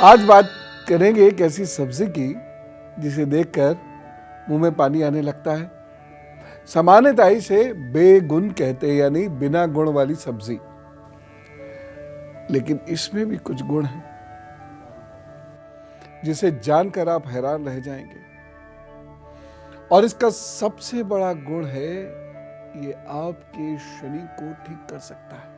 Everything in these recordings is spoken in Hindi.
आज बात करेंगे एक ऐसी सब्जी की जिसे देखकर मुंह में पानी आने लगता है। सामान्यतः इसे बेगुन कहते हैं, यानी बिना गुण वाली सब्जी, लेकिन इसमें भी कुछ गुण हैं जिसे जानकर आप हैरान रह जाएंगे। और इसका सबसे बड़ा गुण है, ये आपके शनि को ठीक कर सकता है।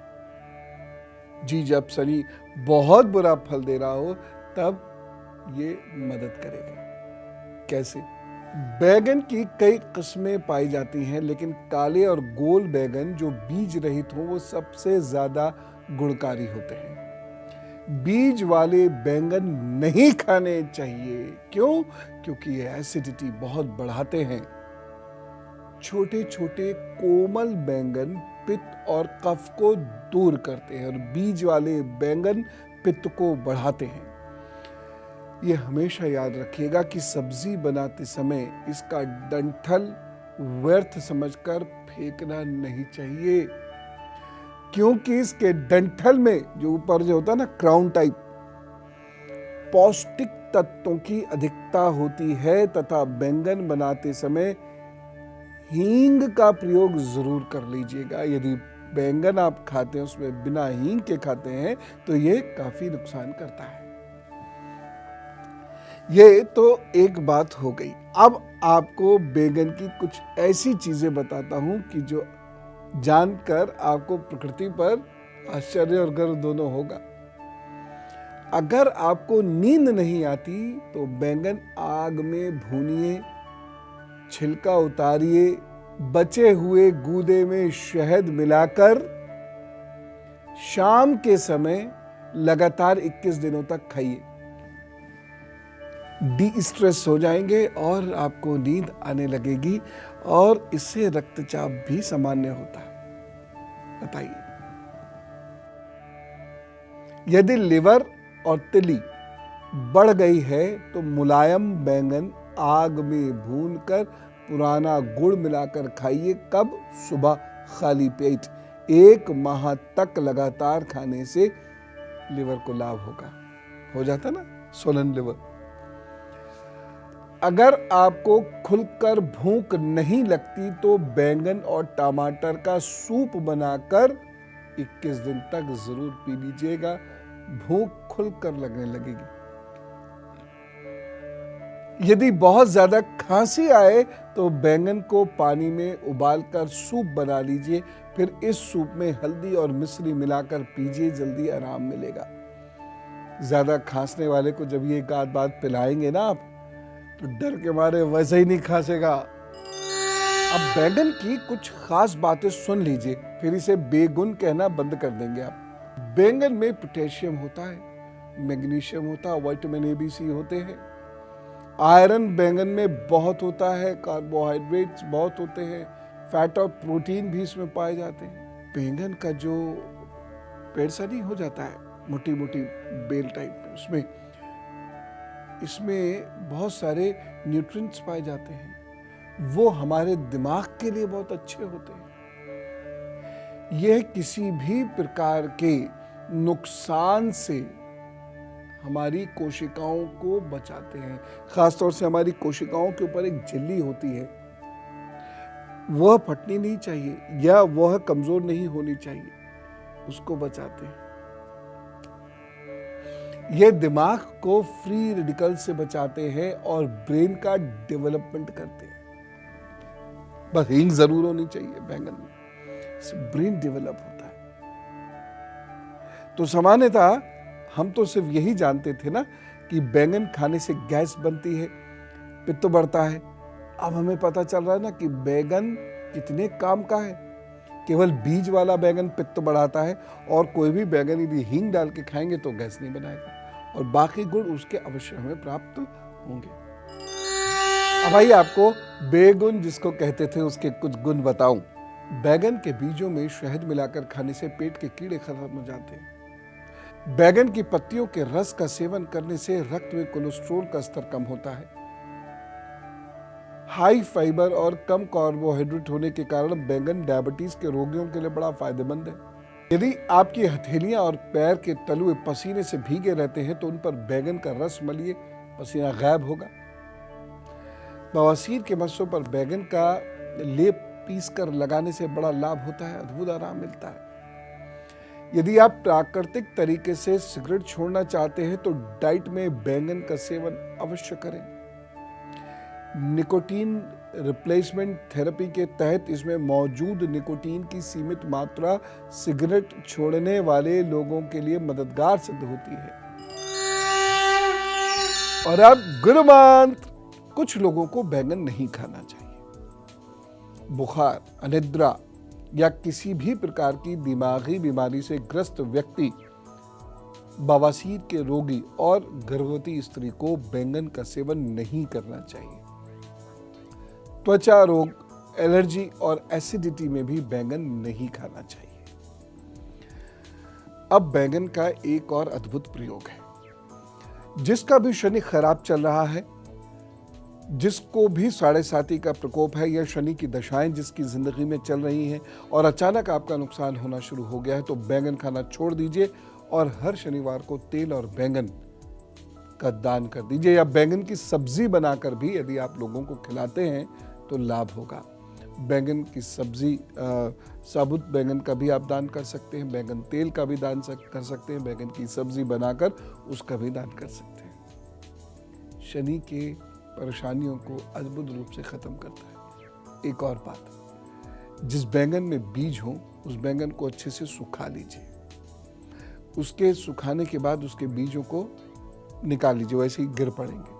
जी, जब शनि बहुत बुरा फल दे रहा हो तब ये मदद करेगा। कैसे? बैगन की कई किस्में पाई जाती हैं, लेकिन काले और गोल बैगन जो बीज रहित हो वो सबसे ज्यादा गुणकारी होते हैं। बीज वाले बैंगन नहीं खाने चाहिए। क्यों? क्योंकि ये एसिडिटी बहुत बढ़ाते हैं। छोटे छोटे कोमल बैंगन पित्त और कफ को दूर करते हैं और बीज वाले बैंगन पित्त को बढ़ाते हैं। ये हमेशा याद रखिएगा कि सब्जी बनाते समय इसका डंठल व्यर्थ समझकर फेंकना नहीं चाहिए, क्योंकि इसके डंठल में जो ऊपर जो होता है ना, क्राउन टाइप, पौष्टिक तत्वों की अधिकता होती है। तथा बैंगन बनाते समय हींग का प्रयोग जरूर कर लीजिएगा। यदि बैंगन आप खाते हैं उसमें बिना हींग के खाते हैं तो ये काफी नुकसान करता है। ये तो एक बात हो गई। अब आपको बैंगन की कुछ ऐसी चीजें बताता हूं कि जो जानकर आपको प्रकृति पर आश्चर्य और गर्व दोनों होगा। अगर आपको नींद नहीं आती तो बैंगन आग में भूनिए, छिलका उतारिए, बचे हुए गूदे में शहद मिलाकर शाम के समय लगातार 21 दिनों तक खाइए। डी स्ट्रेस हो जाएंगे और आपको नींद आने लगेगी, और इससे रक्तचाप भी सामान्य होता है। बताइए, यदि लिवर और तिली बढ़ गई है तो मुलायम बैंगन आग में भूनकर पुराना गुड़ मिलाकर खाइए। कब? सुबह खाली पेट। 1 माह तक लगातार खाने से लिवर को लाभ होगा। हो जाता ना सोलन लिवर। अगर आपको खुलकर भूख नहीं लगती तो बैंगन और टमाटर का सूप बनाकर 21 दिन तक जरूर पी लीजिएगा। भूख खुलकर लगने लगेगी। यदि बहुत ज्यादा खांसी आए तो बैंगन को पानी में उबालकर सूप बना लीजिए। फिर इस सूप में हल्दी और मिश्री मिलाकर पीजिए, जल्दी आराम मिलेगा। ज्यादा खांसने वाले को जब ये एक बात पिलाएंगे ना आप, तो डर के मारे वैसे ही नहीं खांसेगा। अब बैंगन की कुछ खास बातें सुन लीजिए, फिर इसे बेगुन कहना बंद कर देंगे आप। बैंगन में पोटेशियम होता है, मैग्नीशियम होता है, विटामिन ए बी सी होते हैं, आयरन बैंगन में बहुत होता है, कार्बोहाइड्रेट्स बहुत होते हैं, फैट और प्रोटीन भी इसमें पाए जाते हैं। बैंगन का जो पेड़ सा नहीं हो जाता है, मोटी मोटी बेल टाइप में, इसमें बहुत सारे न्यूट्रिएंट्स पाए जाते हैं। वो हमारे दिमाग के लिए बहुत अच्छे होते हैं। यह किसी भी प्रकार के नुकसान से हमारी कोशिकाओं को बचाते हैं। खासतौर से हमारी कोशिकाओं के ऊपर एक झिल्ली होती है, वह फटनी नहीं चाहिए या वह कमजोर नहीं होनी चाहिए, उसको बचाते हैं। यह दिमाग को फ्री रेडिकल से बचाते हैं और ब्रेन का डेवलपमेंट करते हैं। बस हींग जरूर होनी चाहिए बैंगन में, इससे ब्रेन डेवलप होता है। तो सामान्यतः हम तो सिर्फ यही जानते थे ना कि बैंगन खाने से गैस बनती है, पित्त बढ़ता है। अब हमें पता चल रहा है ना कि बैंगन कितने काम का है। केवल बीज वाला बैंगन पित्त बढ़ाता है, और कोई भी बैंगन यदि हींग डाल के खाएंगे तो गैस नहीं बनाएगा, और बाकी गुण उसके अवश्य हमें प्राप्त होंगे। अब आइए आपको बेगुन जिसको कहते थे उसके कुछ गुण बताऊं। बैंगन के बीजों में शहद मिलाकर खाने से पेट के कीड़े खत्म हो जाते हैं। बैंगन की पत्तियों के रस का सेवन करने से रक्त में कोलेस्ट्रॉल का स्तर कम होता है। हाई फाइबर और कम कार्बोहाइड्रेट होने के कारण बैंगन डायबिटीज के रोगियों के लिए बड़ा फायदेमंद है। यदि आपकी हथेलियां और पैर के तलुए पसीने से भीगे रहते हैं तो उन पर बैंगन का रस मलिए, पसीना गायब होगा। बवासीर के मस्सों पर बैंगन का लेप पीस कर लगाने से बड़ा लाभ होता है, अद्भुत आराम मिलता है। यदि आप प्राकृतिक तरीके से सिगरेट छोड़ना चाहते हैं तो डाइट में बैंगन का सेवन अवश्य करें। निकोटीन रिप्लेसमेंट थेरेपी के तहत इसमें मौजूद निकोटीन की सीमित मात्रा सिगरेट छोड़ने वाले लोगों के लिए मददगार सिद्ध होती है। और अब गुरु मंत्र, कुछ लोगों को बैंगन नहीं खाना चाहिए। बुखार, अनिद्रा या किसी भी प्रकार की दिमागी बीमारी से ग्रस्त व्यक्ति, बवासीर के रोगी और गर्भवती स्त्री को बैंगन का सेवन नहीं करना चाहिए। त्वचा रोग, एलर्जी और एसिडिटी में भी बैंगन नहीं खाना चाहिए। अब बैंगन का एक और अद्भुत प्रयोग है। जिसका भी शनि खराब चल रहा है, जिसको भी 7.5 का प्रकोप है या शनि की दशाएं जिसकी जिंदगी में चल रही हैं और अचानक आपका नुकसान होना शुरू हो गया है, तो बैंगन खाना छोड़ दीजिए और हर शनिवार को तेल और बैंगन का दान कर दीजिए, या बैंगन की सब्जी बनाकर भी यदि आप लोगों को खिलाते हैं तो लाभ होगा। बैंगन की सब्जी, साबुत बैंगन का भी आप दान कर सकते हैं, बैंगन तेल का भी दान कर सकते हैं, बैंगन की सब्जी बनाकर उसका भी दान कर सकते हैं। शनि के परेशानियों को अद्भुत रूप से खत्म करता है। एक और बात, जिस बैंगन में बीज हो उस बैंगन को अच्छे से सुखा लीजिए। उसके सुखाने के बाद उसके बीजों को निकाल लीजिए, वैसे ही गिर पड़ेंगे।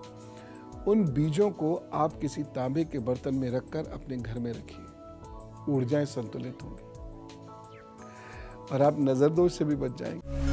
उन बीजों को आप किसी तांबे के बर्तन में रखकर अपने घर में रखिए। ऊर्जाएं संतुलित होंगी और आप नजर दोष से भी बच जाएंगे।